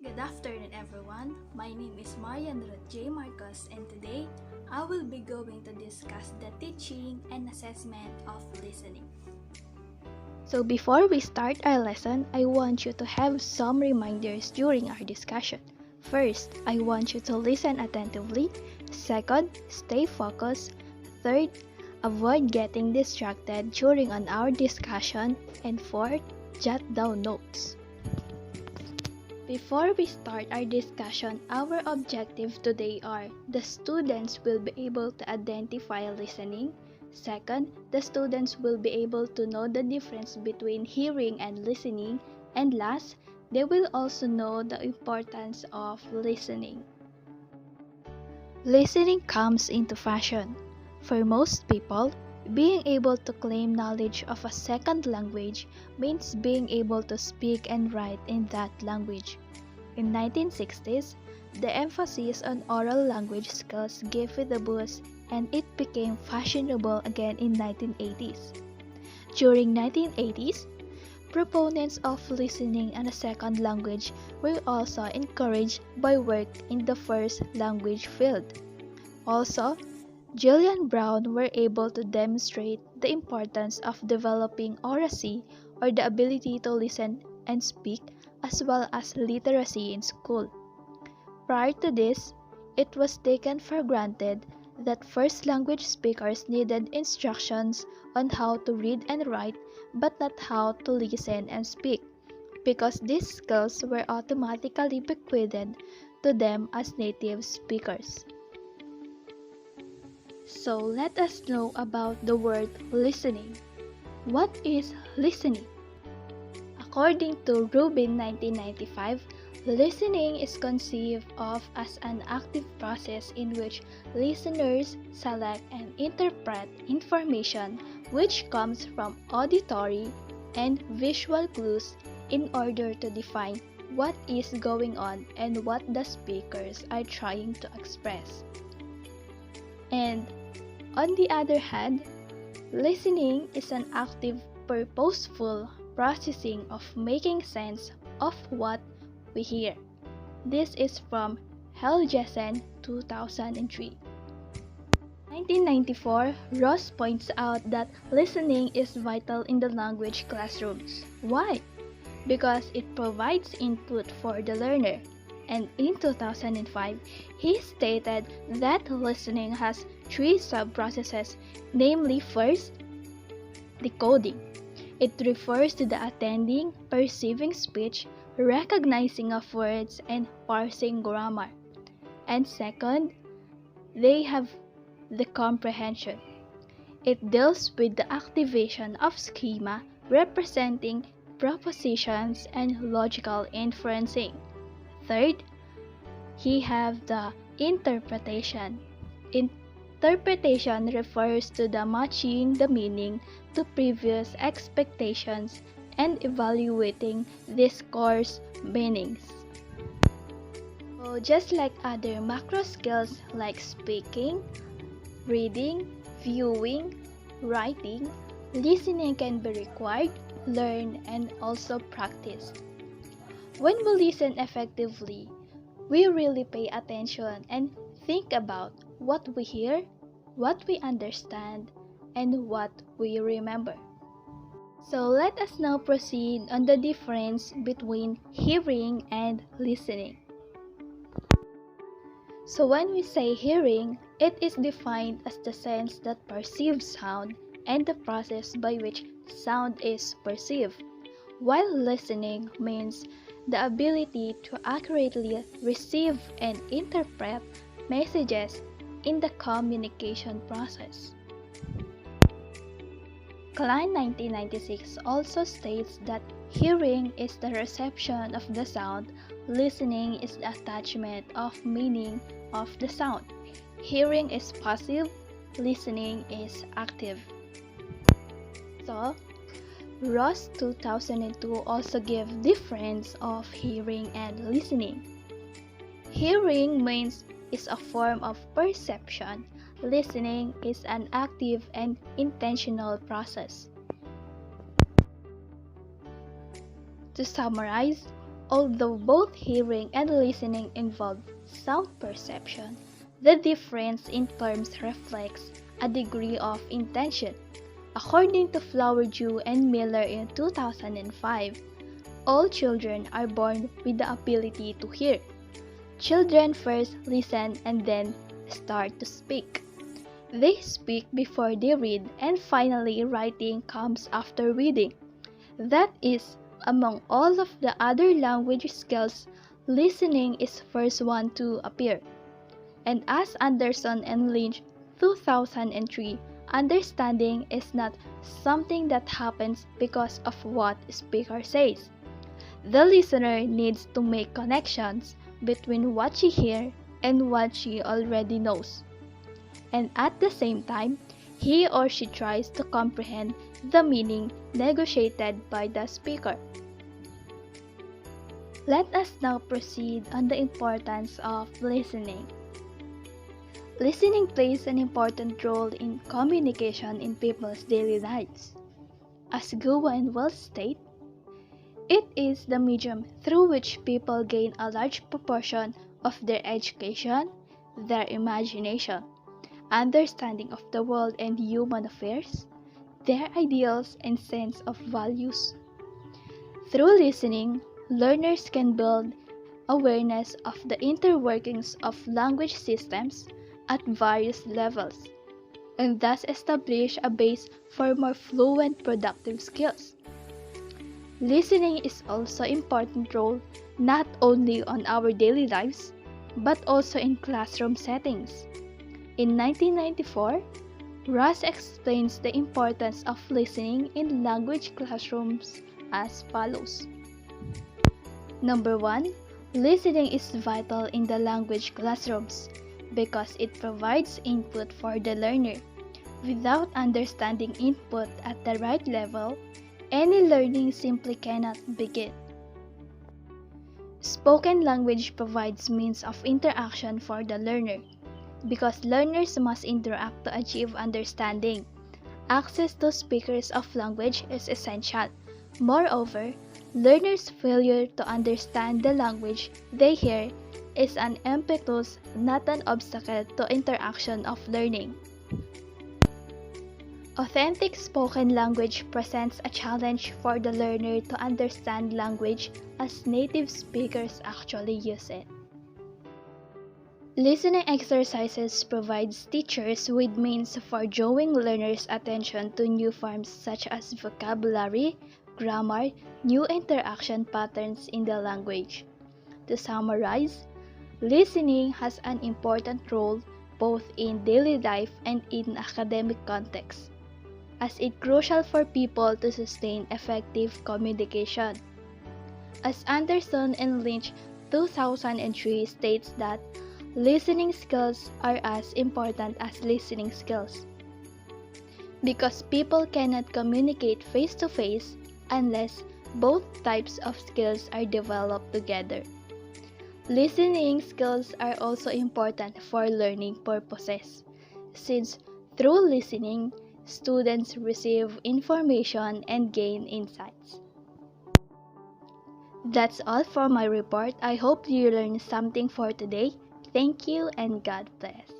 Good afternoon, everyone. My name is Marian Ruth J. Marcos, and today I will be going to discuss the teaching and assessment of listening. So, before we start our lesson, I want you to have some reminders during our discussion. First, I want you to listen attentively. Second, stay focused. Third, avoid getting distracted during our discussion. And fourth, jot down notes. Before we start our discussion, our objective today are the students will be able to identify listening. Second, the students will be able to know the difference between hearing and listening. And last, they will also know the importance of listening. Listening comes into fashion. For most people, being able to claim knowledge of a second language means being able to speak and write in that language. In 1960s, the emphasis on oral language skills gave it a boost and it became fashionable again in 1980s. During 1980s, proponents of listening in a second language were also encouraged by work in the first language field. Also, Julian Brown were able to demonstrate the importance of developing oracy or the ability to listen and speak as well as literacy in school. Prior to this, it was taken for granted that first language speakers needed instructions on how to read and write but not how to listen and speak, because these skills were automatically bequeathed to them as native speakers. So let us know about the word listening. What is listening? According to Rubin 1995, listening is conceived of as an active process in which listeners select and interpret information which comes from auditory and visual clues in order to define what is going on and what the speakers are trying to express. And on the other hand, listening is an active, purposeful processing of making sense of what we hear. This is from Helgesen 2003. 1994, Ross points out that listening is vital in the language classrooms. Why? Because it provides input for the learner. And in 2005, he stated that listening has three sub-processes, namely first, decoding. It refers to the attending, perceiving speech, recognizing of words, and parsing grammar. And second, they have the comprehension. It deals with the activation of schema representing propositions and logical inferencing. Third, he have the interpretation. Interpretation refers to the matching the meaning to previous expectations and evaluating discourse meanings. So just like other macro skills like speaking, reading, viewing, writing, listening can be required, learned, and also practiced. When we listen effectively, we really pay attention and think about what we hear, what we understand, and what we remember. So let us now proceed on the difference between hearing and listening. So when we say hearing, it is defined as the sense that perceives sound and the process by which sound is perceived, while listening means the ability to accurately receive and interpret messages in the communication process. Klein 1996 also states that hearing is the reception of the sound, listening is the attachment of meaning of the sound. Hearing is passive, listening is active. So, Ross 2002 also gave difference of hearing and listening. Hearing means is a form of perception. Listening is an active and intentional process. To summarize, Although both hearing and listening involve sound perception, the difference in terms reflects a degree of intention. According to Flowerdew and Miller in 2005, all children are born with the ability to hear. Children first listen and then start to speak. They speak before they read, and finally writing comes after reading. That is, among all of the other language skills, listening is first one to appear. And as Anderson and Lynch 2003, understanding is not something that happens because of what speaker says. The listener needs to make connections between what she hears and what she already knows. And at the same time, he or she tries to comprehend the meaning negotiated by the speaker. Let us now proceed on the importance of listening. Listening plays an important role in communication in people's daily lives. As Goa and Wells state, it is the medium through which people gain a large proportion of their education, their imagination, understanding of the world and human affairs, their ideals and sense of values. Through listening, learners can build awareness of the interworkings of language systems at various levels, and thus establish a base for more fluent productive skills. Listening is also an important role not only on our daily lives, but also in classroom settings. In 1994, Ross explains the importance of listening in language classrooms as follows. Number 1. Listening is vital in the language classrooms because it provides input for the learner. Without understanding input at the right level, any learning simply cannot begin. Spoken language provides means of interaction for the learner. Because learners must interact to achieve understanding, access to speakers of language is essential. Moreover, learners' failure to understand the language they hear is an impetus, not an obstacle to interaction of learning. Authentic spoken language presents a challenge for the learner to understand language as native speakers actually use it. Listening exercises provides teachers with means for drawing learners' attention to new forms such as vocabulary, grammar, new interaction patterns in the language. To summarize, listening has an important role both in daily life and in academic context, as it's crucial for people to sustain effective communication. As Anderson and Lynch 2003 states that listening skills are as important as listening skills because people cannot communicate face-to-face unless both types of skills are developed together. Listening skills are also important for learning purposes, since through listening, students receive information and gain insights. That's all for my report. I hope you learned something for today. Thank you and God bless.